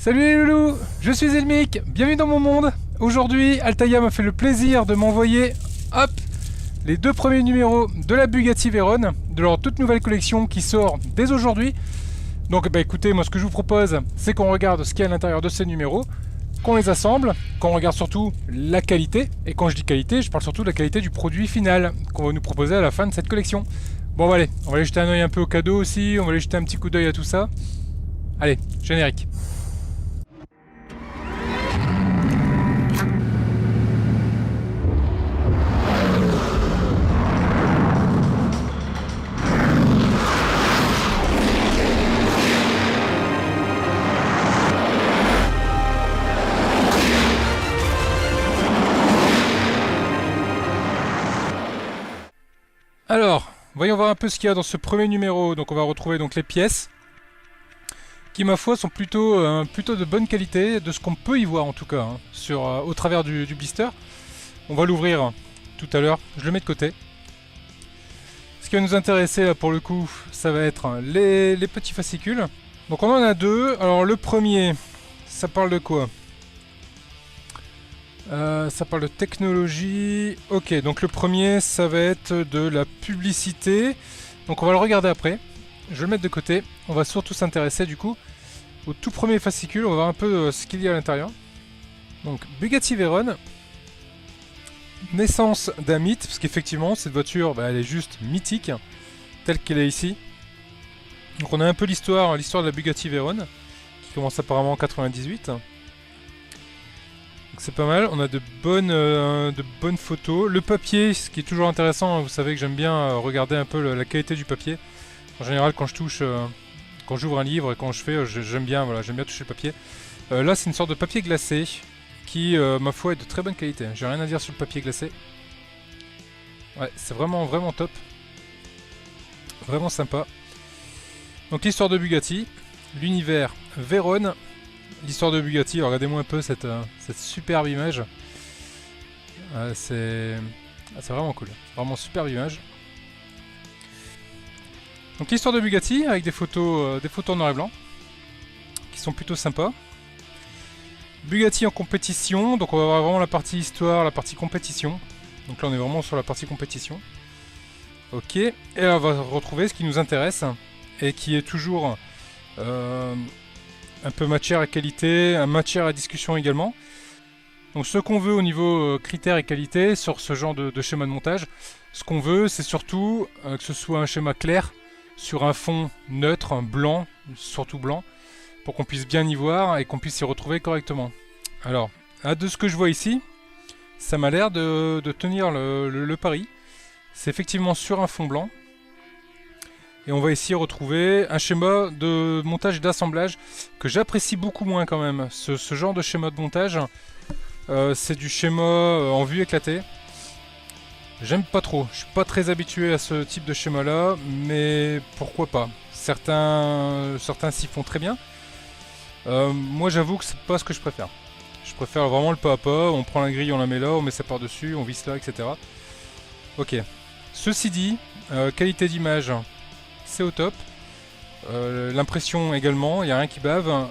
Salut les loulous, je suis Elmic, bienvenue dans mon monde. Aujourd'hui, Altaïa m'a fait le plaisir de m'envoyer, hop, les deux premiers numéros de la Bugatti Veyron, de leur toute nouvelle collection qui sort dès aujourd'hui. Donc bah écoutez, moi ce que je vous propose, c'est qu'on regarde ce qu'il y a à l'intérieur de ces numéros, qu'on les assemble, qu'on regarde surtout la qualité, et quand je dis qualité, je parle surtout de la qualité du produit final qu'on va nous proposer à la fin de cette collection. Bon bah allez, on va aller jeter un oeil un peu au cadeau aussi, on va aller jeter un petit coup d'œil à tout ça. Allez, générique. Alors, voyons voir un peu ce qu'il y a dans ce premier numéro. Donc on va retrouver donc les pièces, qui ma foi sont plutôt de bonne qualité, de ce qu'on peut y voir en tout cas, hein, au travers du blister. On va l'ouvrir tout à l'heure, je le mets de côté. Ce qui va nous intéresser là pour le coup, ça va être les petits fascicules. Donc on en a deux. Alors le premier, ça parle de quoi ? Ça parle de technologie. Ok, donc le premier, ça va être de la publicité. Donc on va le regarder après. Je vais le mettre de côté. On va surtout s'intéresser du coup au tout premier fascicule. On va voir un peu ce qu'il y a à l'intérieur. Donc Bugatti Veyron. Naissance d'un mythe, parce qu'effectivement cette voiture, bah, elle est juste mythique, telle qu'elle est ici. Donc on a un peu l'histoire de la Bugatti Veyron, qui commence apparemment en 98. C'est pas mal, on a de bonnes photos. Le papier, ce qui est toujours intéressant, vous savez que j'aime bien regarder un peu la qualité du papier. En général, quand je touche, quand j'ouvre un livre et quand je fais, j'aime bien toucher le papier. Là, c'est une sorte de papier glacé qui, ma foi, est de très bonne qualité. J'ai rien à dire sur le papier glacé. Ouais, c'est vraiment top. Vraiment sympa. Donc l'histoire de Bugatti, l'univers Veyron. L'histoire de Bugatti, regardez-moi un peu cette superbe image. C'est vraiment cool. Vraiment superbe image. Donc l'histoire de Bugatti avec des photos en noir et blanc qui sont plutôt sympas. Bugatti en compétition, donc on va avoir vraiment la partie histoire, la partie compétition. Donc là on est vraiment sur la partie compétition. Ok, et là on va retrouver ce qui nous intéresse et qui est toujours un peu matière et qualité, un matière à discussion également. Donc ce qu'on veut au niveau critères et qualité sur ce genre de schéma de montage, ce qu'on veut c'est surtout que ce soit un schéma clair sur un fond neutre, blanc, surtout blanc, pour qu'on puisse bien y voir et qu'on puisse s'y retrouver correctement. Alors, de ce que je vois ici, ça m'a l'air de tenir le pari. C'est effectivement sur un fond blanc. Et on va ici retrouver un schéma de montage et d'assemblage que j'apprécie beaucoup moins quand même. Ce genre de schéma de montage, c'est du schéma en vue éclatée. J'aime pas trop, je suis pas très habitué à ce type de schéma là, mais pourquoi pas. Certains s'y font très bien. Moi j'avoue que c'est pas ce que je préfère. Je préfère vraiment le pas à pas, on prend la grille, on la met là, on met ça par dessus, on visse là, etc. Ok. Ceci dit, qualité d'image, c'est au top. L'impression également, il n'y a rien qui bave.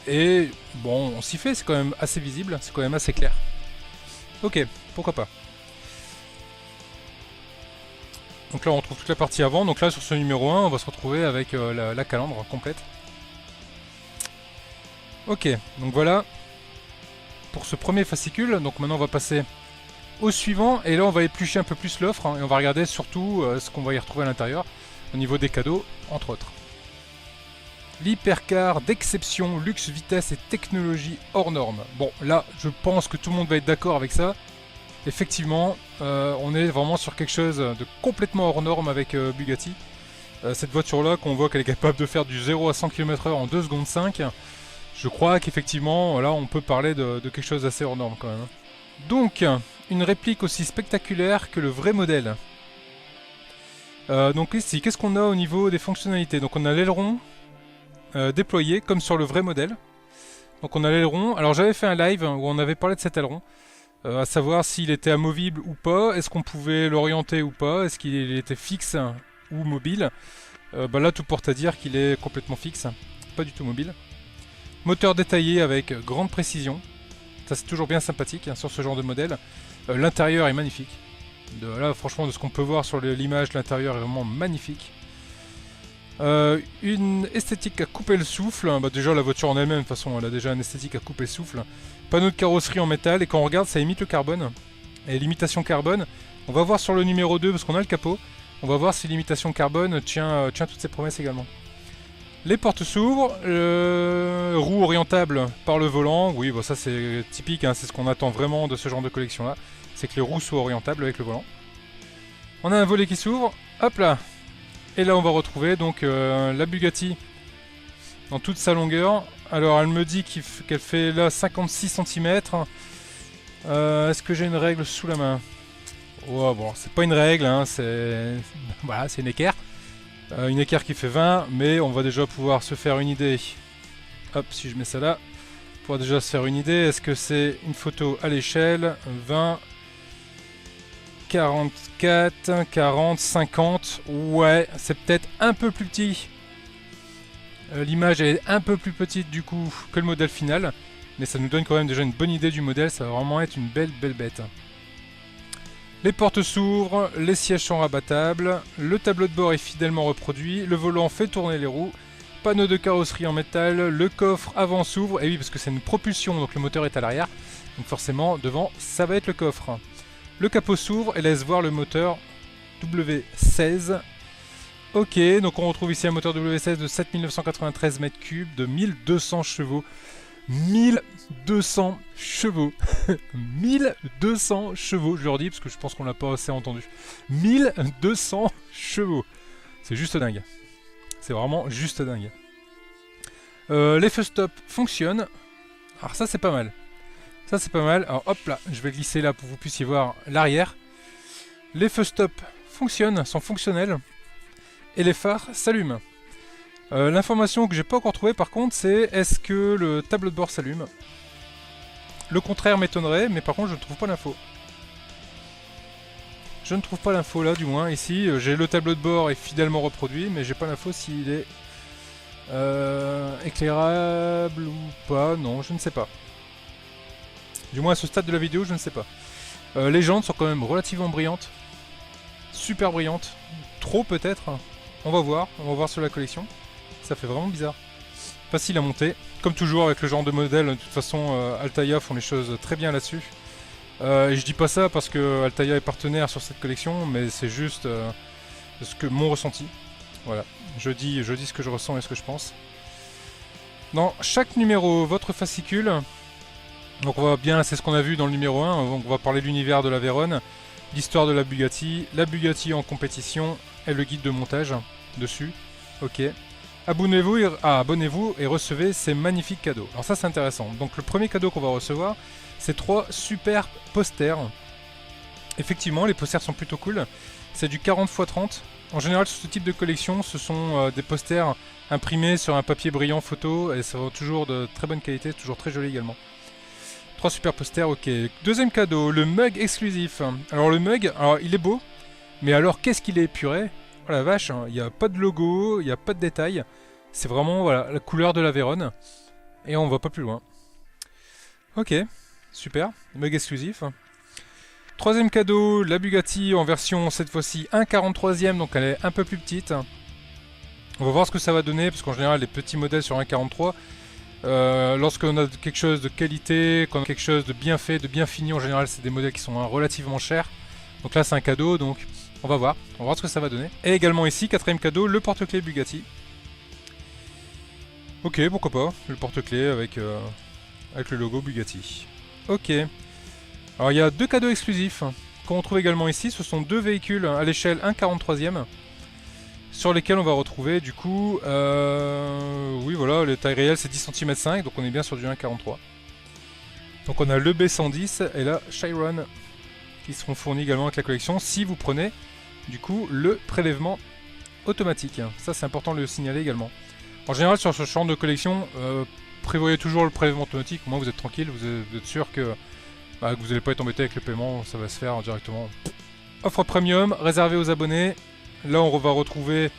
Et bon, on s'y fait, c'est quand même assez visible, c'est quand même assez clair. Ok, pourquoi pas. Donc là on retrouve toute la partie avant, donc là sur ce numéro 1 on va se retrouver avec la calandre complète. Ok, donc voilà pour ce premier fascicule, donc maintenant on va passer au suivant, et là on va éplucher un peu plus l'offre, hein, et on va regarder surtout ce qu'on va y retrouver à l'intérieur, au niveau des cadeaux, entre autres. L'hypercar d'exception, luxe, vitesse et technologie hors norme. Bon, là je pense que tout le monde va être d'accord avec ça. Effectivement, on est vraiment sur quelque chose de complètement hors norme avec Bugatti. Cette voiture-là, qu'on voit qu'elle est capable de faire du 0 à 100 km/h en 2 secondes 5, je crois qu'effectivement, là, on peut parler de quelque chose d'assez hors norme quand même. Donc, une réplique aussi spectaculaire que le vrai modèle. Donc ici, qu'est-ce qu'on a au niveau des fonctionnalités? Donc on a l'aileron déployé, comme sur le vrai modèle. Donc on a l'aileron. Alors j'avais fait un live où on avait parlé de cet aileron. À savoir s'il était amovible ou pas, est-ce qu'on pouvait l'orienter ou pas, est-ce qu'il était fixe ou mobile. Là tout porte à dire qu'il est complètement fixe, pas du tout mobile. Moteur détaillé avec grande précision. Ça c'est toujours bien sympathique hein, sur ce genre de modèle. L'intérieur est magnifique. Là franchement de ce qu'on peut voir sur l'image, l'intérieur est vraiment magnifique. Une esthétique à couper le souffle. Bah, déjà la voiture en elle-même de toute façon elle a déjà une esthétique à couper le souffle. Panneau de carrosserie en métal et quand on regarde ça imite le carbone. Et l'imitation carbone, on va voir sur le numéro 2 parce qu'on a le capot. On va voir si l'imitation carbone tient toutes ses promesses également. Les portes s'ouvrent, roue orientable par le volant. Oui, bon, ça c'est typique, hein, c'est ce qu'on attend vraiment de ce genre de collection là. C'est que les roues soient orientables avec le volant. On a un volet qui s'ouvre, hop là. Et là on va retrouver donc la Bugatti dans toute sa longueur. Alors elle me dit qu'elle fait là 56 cm. Est-ce que j'ai une règle sous la main? Oh, bon, c'est pas une règle, hein, c'est voilà, c'est une équerre. Une équerre qui fait 20, mais on va déjà pouvoir se faire une idée. Hop, si je mets ça là, on va déjà se faire une idée. Est-ce que c'est une photo à l'échelle? 20, 44, 40, 50. Ouais, c'est peut-être un peu plus petit. L'image est un peu plus petite du coup que le modèle final. Mais ça nous donne quand même déjà une bonne idée du modèle. Ça va vraiment être une belle bête. Les portes s'ouvrent, les sièges sont rabattables, le tableau de bord est fidèlement reproduit, le volant fait tourner les roues, panneau de carrosserie en métal, le coffre avant s'ouvre, et oui parce que c'est une propulsion donc le moteur est à l'arrière, donc forcément devant ça va être le coffre. Le capot s'ouvre et laisse voir le moteur W16. Ok, donc on retrouve ici un moteur W16 de 7993 m3 de 1200 chevaux. 1200 chevaux. 1200 chevaux, je leur dis parce que je pense qu'on l'a pas assez entendu. 1200 chevaux. C'est juste dingue. C'est vraiment juste dingue. Les feux stop fonctionnent. Alors ça c'est pas mal. Ça c'est pas mal. Alors hop là, je vais glisser là pour que vous puissiez voir l'arrière. Les feux stop fonctionnent, sont fonctionnels. Et les phares s'allument. L'information que j'ai pas encore trouvée par contre c'est est-ce que le tableau de bord s'allume? Le contraire m'étonnerait mais par contre je ne trouve pas l'info. Je ne trouve pas l'info là du moins ici. J'ai le tableau de bord est fidèlement reproduit mais j'ai pas l'info s'il est éclairable ou pas. Non je ne sais pas. Du moins à ce stade de la vidéo je ne sais pas. Les jantes sont quand même relativement brillantes. Super brillantes. Trop peut-être. On va voir sur la collection. Ça fait vraiment bizarre. Facile à monter. Comme toujours avec le genre de modèle, de toute façon Altaïa font les choses très bien là-dessus. Et je dis pas ça parce que Altaïa est partenaire sur cette collection, mais c'est juste mon ressenti. Voilà, je dis ce que je ressens et ce que je pense. Dans chaque numéro, votre fascicule. Donc on va bien, c'est ce qu'on a vu dans le numéro 1, donc on va parler de l'univers de la Vérone, l'histoire de la Bugatti en compétition et le guide de montage dessus. Ok. Abonnez-vous et recevez ces magnifiques cadeaux. Alors ça c'est intéressant. Donc le premier cadeau qu'on va recevoir, c'est 3 super posters. Effectivement, les posters sont plutôt cool. C'est du 40 x 30. En général, sur ce type de collection, ce sont des posters imprimés sur un papier brillant photo et c'est toujours de très bonne qualité, toujours très joli également. 3 super posters, ok. Deuxième cadeau, le mug exclusif. Alors le mug, il est beau, mais alors qu'est-ce qu'il est épuré? Oh la vache, il n'y a pas de logo, il n'y a pas de détails. C'est vraiment voilà, la couleur de la Vérone. Et on va pas plus loin. Ok, super, mug exclusif. Troisième cadeau, la Bugatti en version cette fois-ci 1,43e, donc elle est un peu plus petite. On va voir ce que ça va donner, parce qu'en général les petits modèles sur 1,43, lorsqu'on a quelque chose de qualité, qu'on a quelque chose de bien fait, de bien fini, en général c'est des modèles qui sont relativement chers. Donc là c'est un cadeau, donc on va voir ce que ça va donner. Et également ici, quatrième cadeau, le porte-clés Bugatti. Ok, pourquoi pas, le porte-clés avec le logo Bugatti. Ok. Alors il y a 2 cadeaux exclusifs qu'on retrouve également ici. Ce sont 2 véhicules à l'échelle 1,43e. Sur lesquels on va retrouver du coup... oui voilà, les tailles réelles c'est 10 cm 5, donc on est bien sur du 1,43. Donc on a le B110 et la Chiron qui seront fournis également avec la collection si vous prenez du coup le prélèvement automatique. Ça c'est important de le signaler également. En général sur ce genre de collection, prévoyez toujours le prélèvement automatique, au moins vous êtes tranquille, vous êtes sûr que vous n'allez pas être embêté avec le paiement, ça va se faire directement. Offre premium, réservée aux abonnés. Là on va retrouver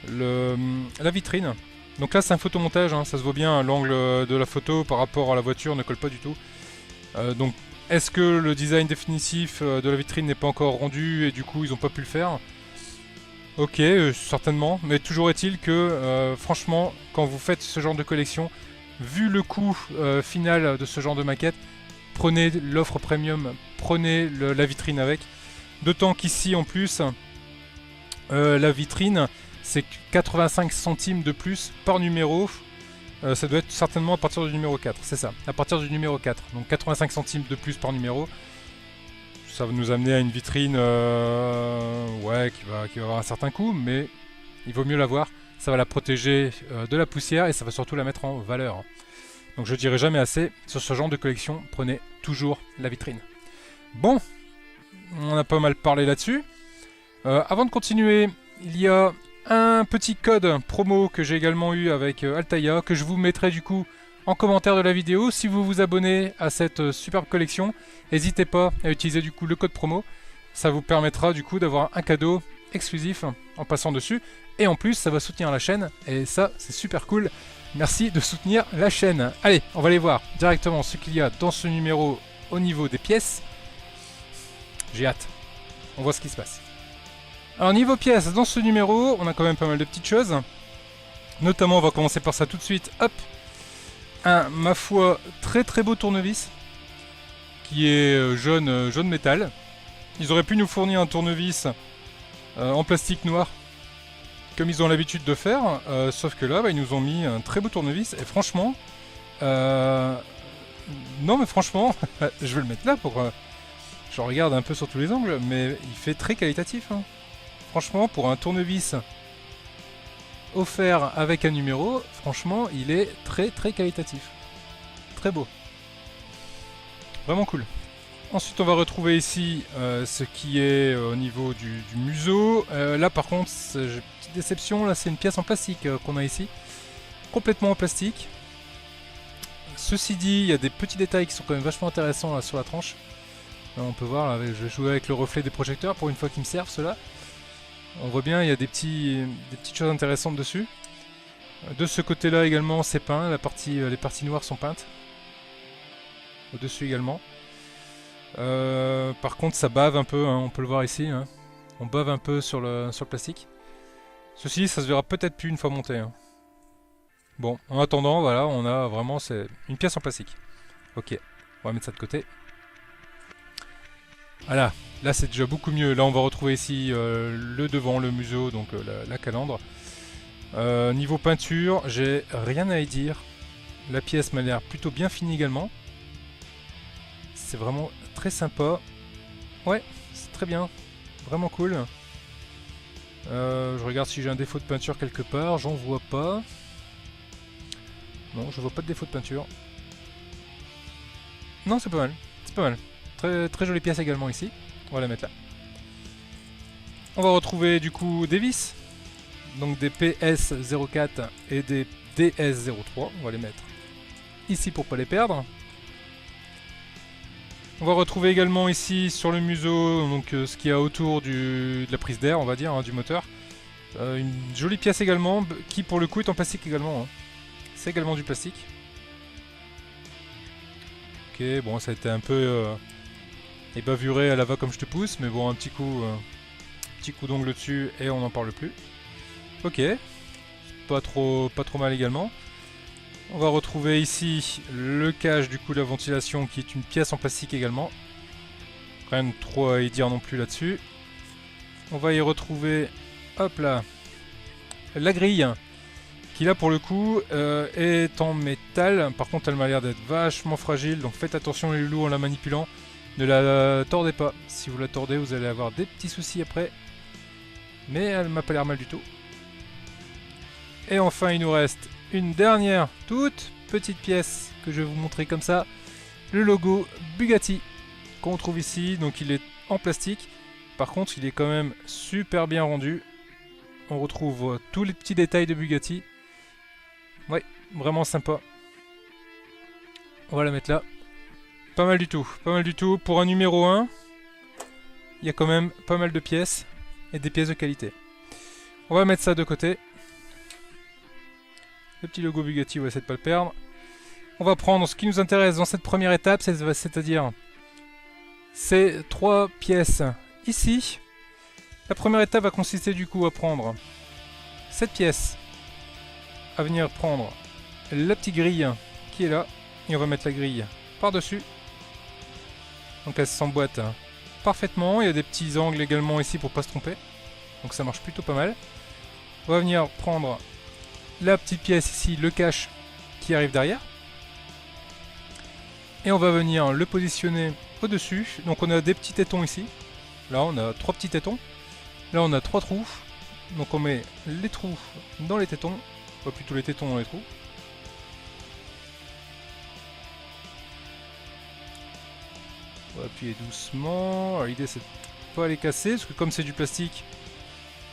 la vitrine Donc là c'est un photomontage, hein, ça se voit bien, l'angle de la photo par rapport à la voiture ne colle pas du tout. Donc est-ce que le design définitif de la vitrine n'est pas encore rendu et du coup ils n'ont pas pu le faire? Ok, certainement, mais toujours est-il que franchement, quand vous faites ce genre de collection, vu le coût final de ce genre de maquette, prenez l'offre premium, prenez la vitrine avec. D'autant qu'ici en plus, la vitrine, c'est 85 centimes de plus par numéro. Ça doit être certainement à partir du numéro 4, c'est ça, à partir du numéro 4. Donc 85 centimes de plus par numéro. Ça va nous amener à une vitrine ouais, qui va avoir un certain coût, mais il vaut mieux l'avoir. Ça va la protéger de la poussière et ça va surtout la mettre en valeur. Donc je dirai jamais assez, sur ce genre de collection, prenez toujours la vitrine. Bon, on a pas mal parlé là-dessus. Avant de continuer, il y a un petit code promo que j'ai également eu avec Altaïa, que je vous mettrai du coup en commentaire de la vidéo. Si vous vous abonnez à cette superbe collection, n'hésitez pas à utiliser du coup le code promo. Ça vous permettra du coup d'avoir un cadeau exclusif en passant dessus. Et en plus, ça va soutenir la chaîne. Et ça, c'est super cool. Merci de soutenir la chaîne. Allez, on va aller voir directement ce qu'il y a dans ce numéro au niveau des pièces. J'ai hâte. On voit ce qui se passe. Alors niveau pièces, dans ce numéro, on a quand même pas mal de petites choses. Notamment, on va commencer par ça tout de suite. Hop, un, ma foi, très très beau tournevis. Qui est jaune métal. Ils auraient pu nous fournir un tournevis en plastique noir. Comme ils ont l'habitude de faire. Sauf que là, bah, ils nous ont mis un très beau tournevis. Et franchement... non mais franchement, je vais le mettre là pour... je regarde un peu sur tous les angles. Mais il fait très qualitatif. Hein. Franchement, pour un tournevis offert avec un numéro, franchement, il est très très qualitatif. Très beau. Vraiment cool. Ensuite, on va retrouver ici ce qui est au niveau du museau. Là, par contre, j'ai une petite déception. Là, c'est une pièce en plastique qu'on a ici. Complètement en plastique. Ceci dit, il y a des petits détails qui sont quand même vachement intéressants là, sur la tranche. Là, on peut voir, là, je vais jouer avec le reflet des projecteurs pour une fois qu'ils me servent, ceux-là. On voit bien, il y a des petites choses intéressantes dessus. De ce côté-là également, c'est peint. Les parties noires sont peintes. Au-dessus également. Par contre, ça bave un peu, hein, on peut le voir ici. Hein. On bave un peu sur le plastique. Ceci, ça se verra peut-être plus une fois monté. Hein. Bon, en attendant, voilà, on a vraiment une pièce en plastique. Ok, on va mettre ça de côté. Voilà, là c'est déjà beaucoup mieux. Là on va retrouver ici le devant, le museau, donc la calandre. Niveau peinture, j'ai rien à y dire. La pièce m'a l'air plutôt bien finie également. C'est vraiment très sympa. Ouais, c'est très bien. Vraiment cool. Je regarde si j'ai un défaut de peinture quelque part. J'en vois pas. Non, je vois pas de défaut de peinture. Non, c'est pas mal. C'est pas mal. Très, très jolie pièce également ici. On va la mettre là. On va retrouver du coup des vis. Donc des PS04 et des DS03. On va les mettre ici pour pas les perdre. On va retrouver également ici sur le museau donc, ce qu'il y a autour de la prise d'air, on va dire, hein, du moteur. Une jolie pièce également qui pour le coup est en plastique également. Hein. C'est également du plastique. Ok, bon ça a été un peu... et bavuré à la va comme je te pousse, mais bon un petit coup d'ongle dessus et on n'en parle plus. Ok, pas trop mal également. On va retrouver ici le cache du coup de la ventilation qui est une pièce en plastique également. Rien de trop à y dire non plus là-dessus. On va y retrouver, hop là, la grille qui là pour le coup est en métal. Par contre elle m'a l'air d'être vachement fragile, donc faites attention les loulous en la manipulant. Ne la tordez pas, si vous la tordez vous allez avoir des petits soucis après. Mais elle m'a pas l'air mal du tout. Et enfin il nous reste une dernière toute petite pièce que je vais vous montrer comme ça. Le logo Bugatti qu'on trouve ici, donc il est en plastique. Par contre il est quand même super bien rendu. On retrouve tous les petits détails de Bugatti. Ouais, vraiment sympa. On va la mettre là. Pas mal du tout, pas mal du tout. Pour un numéro 1, il y a quand même pas mal de pièces et des pièces de qualité. On va mettre ça de côté. Le petit logo Bugatti, on va essayer de pas le perdre. On va prendre ce qui nous intéresse dans cette première étape, c'est-à-dire ces 3 pièces ici. La première étape va consister du coup à prendre cette pièce, à venir prendre la petite grille qui est là, et on va mettre la grille par-dessus. Donc elle s'emboîte parfaitement, il y a des petits angles également ici pour pas se tromper. Donc ça marche plutôt pas mal. On va venir prendre la petite pièce ici, le cache qui arrive derrière. Et on va venir le positionner au-dessus. Donc on a des petits tétons ici. Là on a 3 petits tétons. Là on a 3 trous. Donc on met les trous dans les tétons. Enfin plutôt les tétons dans les trous. On va appuyer doucement. L'idée c'est de pas les casser. Parce que comme c'est du plastique,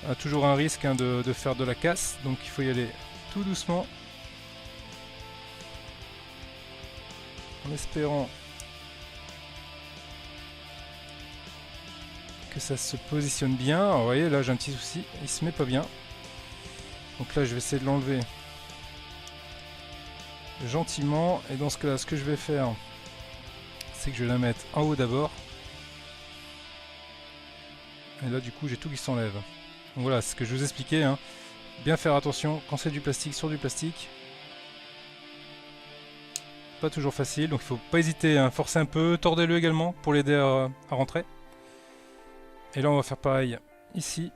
on a toujours un risque de faire de la casse. Donc il faut y aller tout doucement. En espérant que ça se positionne bien. Alors, vous voyez, là j'ai un petit souci, il se met pas bien. Donc là je vais essayer de l'enlever gentiment. Et dans ce cas là, ce que je vais faire, c'est que je vais la mettre en haut d'abord. Et là du coup j'ai tout qui s'enlève. Donc voilà, c'est ce que je vous expliquais, hein. Bien faire attention quand c'est du plastique sur du plastique. Pas toujours facile, donc il faut pas hésiter à forcer un peu, tordez-le également pour l'aider à rentrer. Et là on va faire pareil ici.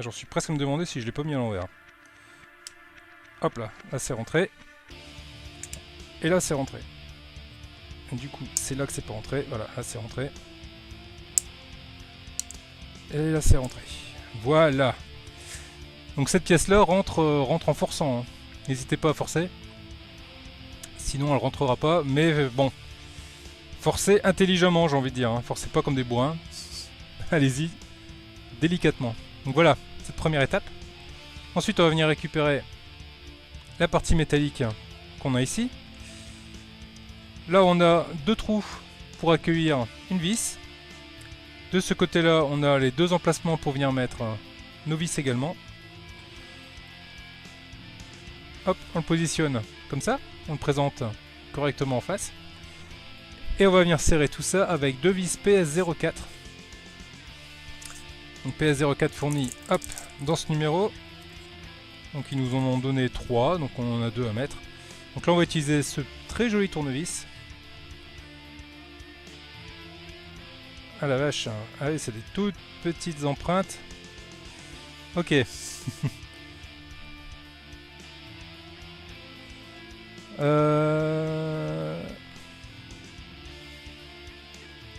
J'en suis presque à me demander si je l'ai pas mis à l'envers. Hop là, là c'est rentré. Et là c'est rentré. Et du coup c'est là que c'est pas rentré, voilà, là c'est rentré. Et là c'est rentré. Voilà. Donc cette pièce là rentre en forçant, hein. N'hésitez pas à forcer. Sinon elle rentrera pas. Mais bon. Forcez intelligemment, j'ai envie de dire, hein. Forcez pas comme des bourrins. Allez-y. Délicatement. Donc voilà, cette première étape. Ensuite on va venir récupérer la partie métallique qu'on a ici. Là on a 2 trous pour accueillir une vis. De ce côté là on a les 2 emplacements pour venir mettre nos vis également. Hop, on le positionne comme ça, on le présente correctement en face. Et on va venir serrer tout ça avec 2 vis PS04. Donc PS04 fourni, hop, dans ce numéro. Donc ils nous en ont donné 3, donc on en a 2 à mettre. Donc là on va utiliser ce très joli tournevis. Ah la vache, ah oui, c'est des toutes petites empreintes. Ok.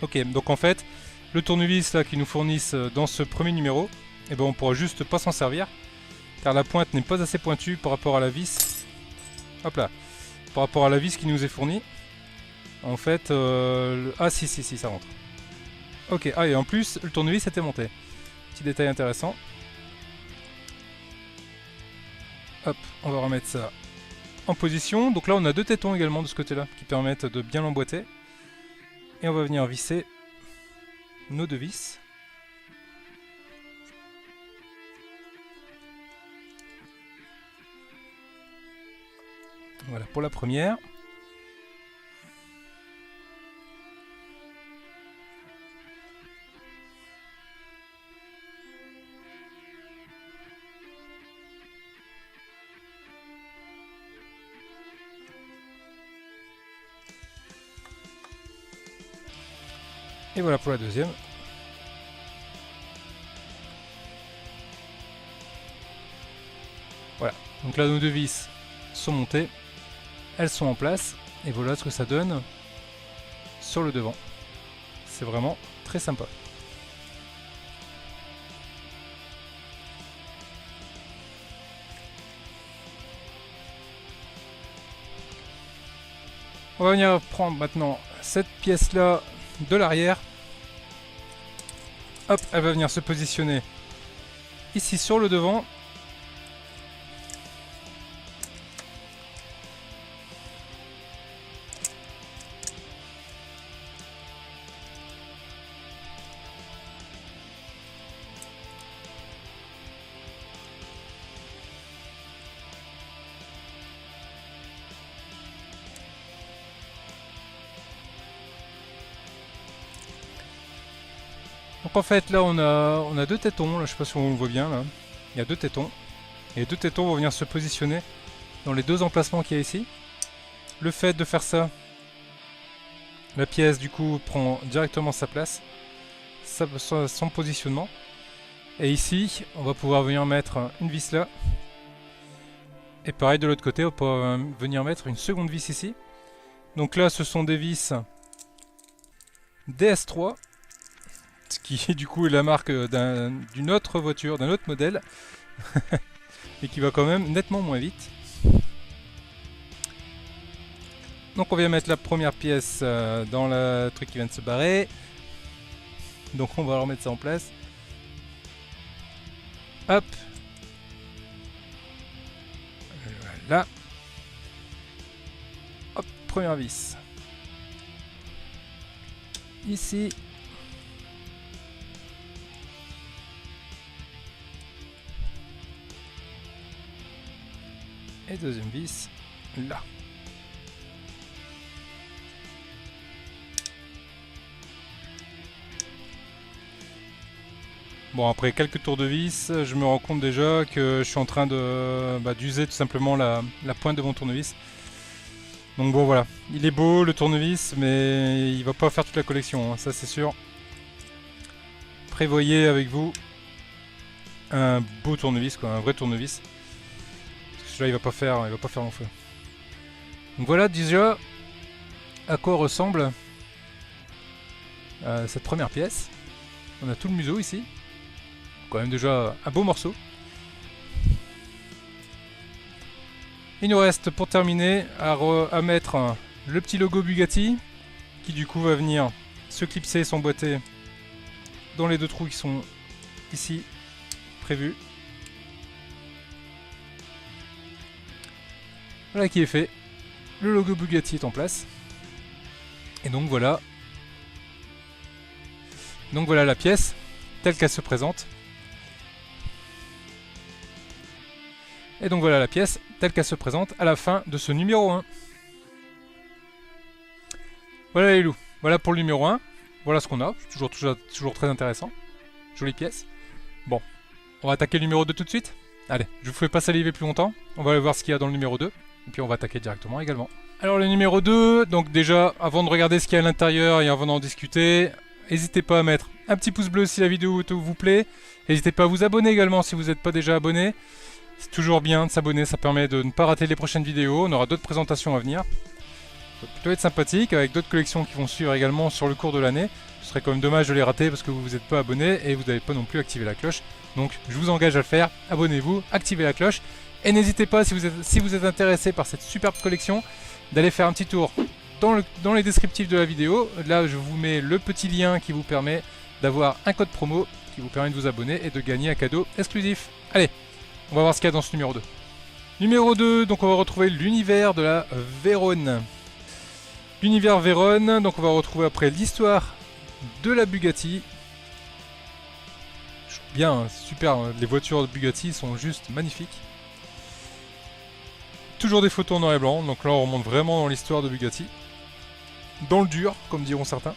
Ok, donc en fait, le tournevis là qu'ils nous fournissent dans ce premier numéro, eh ben on pourra juste pas s'en servir, car la pointe n'est pas assez pointue par rapport à la vis. Hop là, par rapport à la vis qui nous est fournie. En fait, ah si ça rentre. Ok, ah et en plus le tournevis était monté. Petit détail intéressant. Hop, on va remettre ça en position. Donc là on a 2 tétons également de ce côté là qui permettent de bien l'emboîter. Et on va venir visser nos 2 vis. Voilà pour la première. Et voilà pour la deuxième. Voilà, donc là nos 2 vis sont montées, elles sont en place, et voilà ce que ça donne sur le devant. C'est vraiment très sympa. On va venir prendre maintenant cette pièce là de l'arrière. Hop, elle va venir se positionner ici sur le devant. Donc en fait là on a deux tétons, là, je sais pas si on le voit bien là. Il y a deux tétons. Et les deux tétons vont venir se positionner dans les deux emplacements qu'il y a ici. Le fait de faire ça, la pièce du coup prend directement sa place, son positionnement. Et ici, on va pouvoir venir mettre une vis là. Et pareil de l'autre côté, on peut venir mettre une seconde vis ici. Donc là, ce sont des vis DS3, ce qui du coup est la marque d'une autre voiture, d'un autre modèle, et qui va quand même nettement moins vite. Donc on vient mettre la première pièce dans le truc qui vient de se barrer. Donc on va remettre ça en place. Hop. Voilà. Hop, première vis. Ici. Et deuxième vis, là. Bon, après quelques tours de vis, je me rends compte déjà que je suis en train d'user tout simplement la pointe de mon tournevis. Donc bon voilà, il est beau le tournevis, mais il va pas faire toute la collection, hein, ça c'est sûr. Prévoyez avec vous un beau tournevis, quoi, un vrai tournevis. Parce que celui-là il va pas faire long feu. Donc voilà déjà à quoi ressemble cette première pièce. On a tout le museau ici. Quand même déjà un beau morceau. Il nous reste pour terminer à mettre le petit logo Bugatti qui du coup va venir se clipser et s'emboîter dans les deux trous qui sont ici prévus. Voilà qui est fait. Le logo Bugatti est en place. Et donc voilà. Donc voilà la pièce telle qu'elle se présente. Et donc voilà la pièce telle qu'elle se présente à la fin de ce numéro 1. Voilà les loups, voilà pour le numéro 1. Voilà ce qu'on a, toujours très intéressant. Jolie pièce. Bon, on va attaquer le numéro 2 tout de suite. Allez, je vous fais pas saliver plus longtemps. On va aller voir ce qu'il y a dans le numéro 2. Et puis on va attaquer directement également. Alors le numéro 2, donc déjà, avant de regarder ce qu'il y a à l'intérieur et avant d'en discuter, n'hésitez pas à mettre un petit pouce bleu si la vidéo vous plaît. N'hésitez pas à vous abonner également si vous n'êtes pas déjà abonné. C'est toujours bien de s'abonner, ça permet de ne pas rater les prochaines vidéos. On aura d'autres présentations à venir. Ça va plutôt être sympathique, avec d'autres collections qui vont suivre également sur le cours de l'année. Ce serait quand même dommage de les rater parce que vous n'êtes pas abonné et vous n'avez pas non plus activé la cloche. Donc je vous engage à le faire, abonnez-vous, activez la cloche. Et n'hésitez pas, si vous êtes intéressé par cette superbe collection, d'aller faire un petit tour dans les descriptifs de la vidéo. Là, je vous mets le petit lien qui vous permet d'avoir un code promo qui vous permet de vous abonner et de gagner un cadeau exclusif. Allez, on va voir ce qu'il y a dans ce numéro 2. Numéro 2, donc on va retrouver l'univers de la Vérone. L'univers Vérone, donc on va retrouver après l'histoire de la Bugatti. Bien, hein, super, hein, les voitures de Bugatti sont juste magnifiques. Toujours des photos en noir et blanc, donc là on remonte vraiment dans l'histoire de Bugatti. Dans le dur, comme diront certains.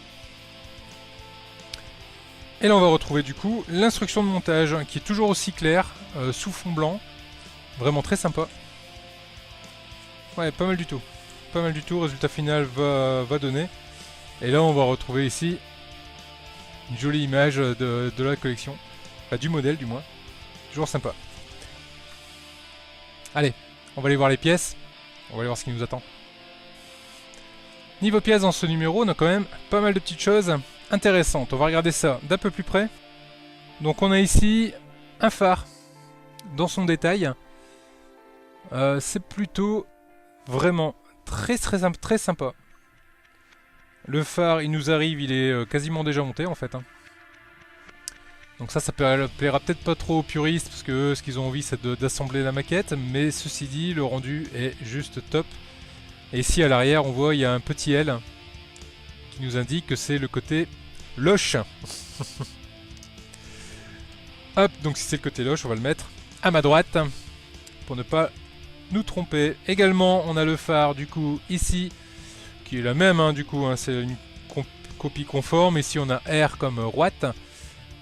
Et là on va retrouver du coup l'instruction de montage qui est toujours aussi claire, sous fond blanc. Vraiment très sympa. Ouais, pas mal du tout. Pas mal du tout, résultat final va donner. Et là on va retrouver ici une jolie image de la collection. Enfin, du modèle du moins. Toujours sympa. Allez, on va aller voir les pièces. On va aller voir ce qui nous attend. Niveau pièces dans ce numéro, on a quand même pas mal de petites choses intéressantes. On va regarder ça d'un peu plus près. Donc on a ici un phare dans son détail. C'est plutôt vraiment très sympa. Le phare, il nous arrive, il est quasiment déjà monté en fait. Hein. Donc ça plaira peut-être pas trop aux puristes parce que eux, ce qu'ils ont envie c'est d'assembler la maquette. Mais ceci dit, le rendu est juste top. Et ici à l'arrière, on voit il y a un petit L qui nous indique que c'est le côté loche. Hop, donc si c'est le côté loche, on va le mettre à ma droite pour ne pas nous tromper. Également, on a le phare du coup ici qui est la même hein, du coup, hein, c'est une copie conforme. Ici on a R comme Watt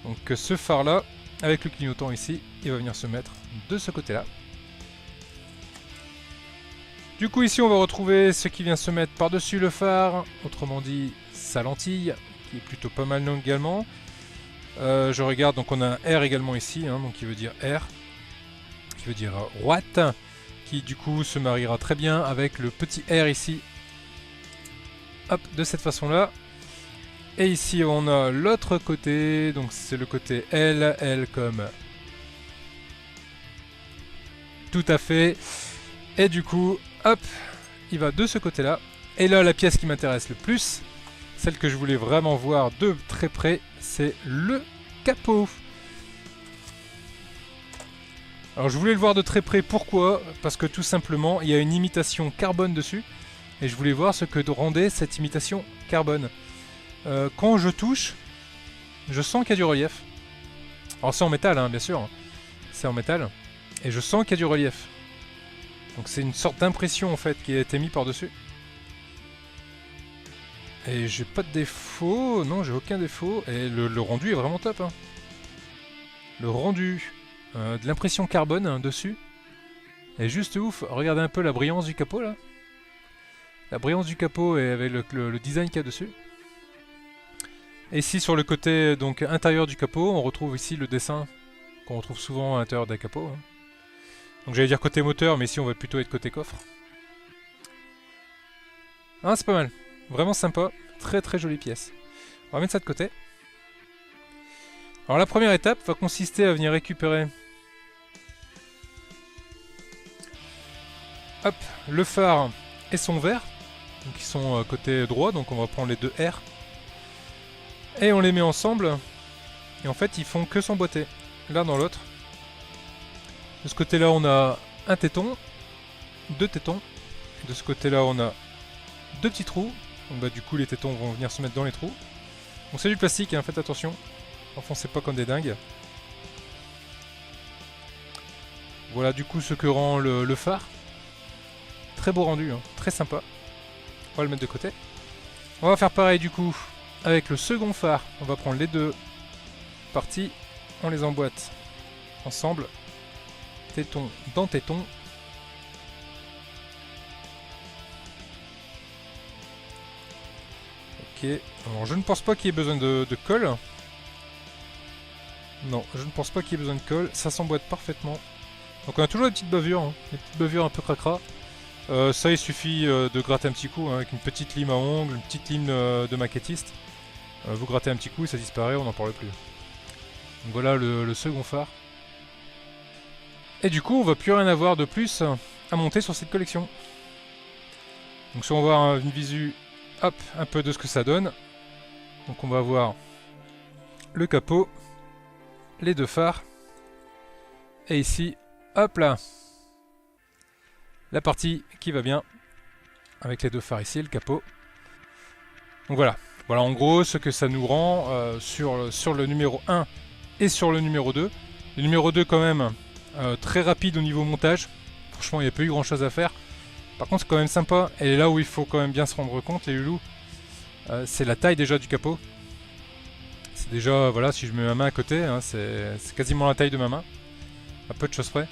Donc ce phare là, avec le clignotant ici, il va venir se mettre de ce côté là. Du coup ici on va retrouver ce qui vient se mettre par-dessus le phare, autrement dit sa lentille, qui est plutôt pas mal également. Je regarde, donc on a un R également ici, hein, donc qui veut dire R, qui veut dire Watt, qui du coup se mariera très bien avec le petit R ici. Hop, de cette façon là. Et ici on a l'autre côté, donc c'est le côté L, L comme tout à fait. Et du coup, hop, il va de ce côté là. Et là la pièce qui m'intéresse le plus, celle que je voulais vraiment voir de très près, c'est le capot. Alors je voulais le voir de très près, pourquoi? Parce que tout simplement, il y a une imitation carbone dessus. Et je voulais voir ce que rendait cette imitation carbone. Quand je touche, je sens qu'il y a du relief. Alors c'est en métal, hein, bien sûr. C'est en métal. Et je sens qu'il y a du relief. Donc c'est une sorte d'impression en fait qui a été mise par-dessus. Et j'ai pas de défaut, non j'ai aucun défaut. Et le rendu est vraiment top. Hein. Le rendu de l'impression carbone hein, dessus est juste ouf. Regardez un peu la brillance du capot là. La brillance du capot et avec le design qu'il y a dessus. Et ici sur le côté donc intérieur du capot, on retrouve ici le dessin qu'on retrouve souvent à l'intérieur d'un capot. Hein. Donc j'allais dire côté moteur, mais ici on va plutôt être côté coffre. Ah c'est pas mal, vraiment sympa, très très jolie pièce. On va mettre ça de côté. Alors la première étape va consister à venir récupérer hop, le phare et son verre, donc ils sont côté droit, donc on va prendre les deux R. Et on les met ensemble, et en fait ils font que s'emboîter, l'un dans l'autre. De ce côté là on a un téton, deux tétons, de ce côté là on a deux petits trous, donc bah du coup les tétons vont venir se mettre dans les trous. Donc c'est du plastique, hein, faites attention, enfoncez pas comme des dingues. Voilà du coup ce que rend le phare. Très beau rendu, hein, très sympa. On va le mettre de côté. On va faire pareil du coup avec le second phare. On va prendre les deux parties, on les emboîte ensemble. Téton dans téton. Ok, alors je ne pense pas qu'il y ait besoin de colle. Non, je ne pense pas qu'il y ait besoin de colle, ça s'emboîte parfaitement. Donc on a toujours des petites bavures, hein, des petites bavures un peu cracra. Ça il suffit de gratter un petit coup hein, avec une petite lime à ongles, une petite lime de maquettiste. Vous grattez un petit coup et ça disparaît, on n'en parle plus. Donc voilà le second phare. Et du coup on va plus rien avoir de plus à monter sur cette collection. Donc si on va avoir une visu hop, un peu de ce que ça donne. Donc on va avoir le capot, les deux phares, et ici, hop là, la partie qui va bien, avec les deux phares ici, le capot. Donc voilà, voilà en gros ce que ça nous rend sur le numéro 1 et sur le numéro 2. Le numéro 2 quand même, très rapide au niveau montage, franchement il n'y a pas eu grand chose à faire. Par contre c'est quand même sympa, et là où il faut quand même bien se rendre compte les loulous, c'est la taille déjà du capot. C'est déjà, voilà, si je mets ma main à côté, hein, c'est quasiment la taille de ma main, à peu de choses près.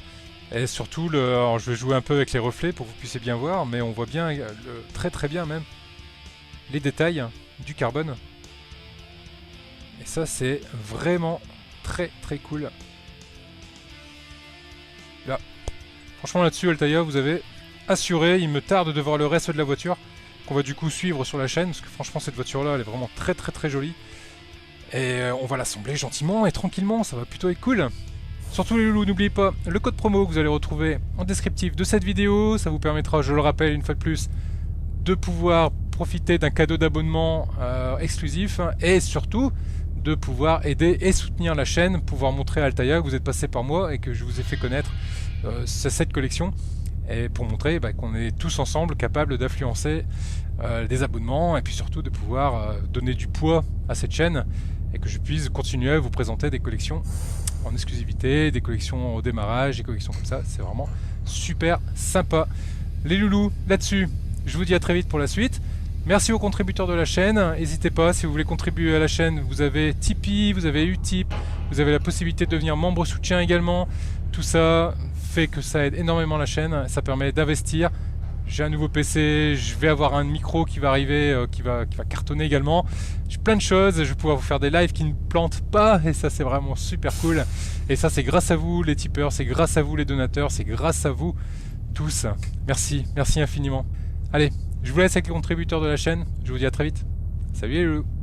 Et surtout, alors je vais jouer un peu avec les reflets pour que vous puissiez bien voir, mais on voit bien, très très bien même, les détails du carbone. Et ça c'est vraiment très très cool. Là, franchement là-dessus Altaïa, vous avez assuré, il me tarde de voir le reste de la voiture, qu'on va du coup suivre sur la chaîne, parce que franchement cette voiture là elle est vraiment très très très jolie. Et on va l'assembler gentiment et tranquillement, ça va plutôt être cool. Surtout les loulous, n'oubliez pas le code promo que vous allez retrouver en descriptif de cette vidéo. Ça vous permettra, je le rappelle une fois de plus, de pouvoir profiter d'un cadeau d'abonnement exclusif. Et surtout, de pouvoir aider et soutenir la chaîne, pouvoir montrer à Altaïa que vous êtes passé par moi et que je vous ai fait connaître cette collection. Et pour montrer qu'on est tous ensemble capables d'influencer des abonnements et puis surtout de pouvoir donner du poids à cette chaîne et que je puisse continuer à vous présenter des collections en exclusivité, des collections au démarrage, des collections comme ça. C'est vraiment super sympa. Les loulous, là-dessus, je vous dis à très vite pour la suite. Merci aux contributeurs de la chaîne. N'hésitez pas, si vous voulez contribuer à la chaîne, vous avez Tipeee, vous avez Utip, vous avez la possibilité de devenir membre soutien également. Tout ça fait que ça aide énormément la chaîne, ça permet d'investir. J'ai un nouveau PC, je vais avoir un micro qui va arriver, qui va cartonner également. J'ai plein de choses, je vais pouvoir vous faire des lives qui ne plantent pas, et ça c'est vraiment super cool. Et ça c'est grâce à vous les tipeurs, c'est grâce à vous les donateurs, c'est grâce à vous tous. Merci, merci infiniment. Allez, je vous laisse avec les contributeurs de la chaîne, je vous dis à très vite. Salut les loulous.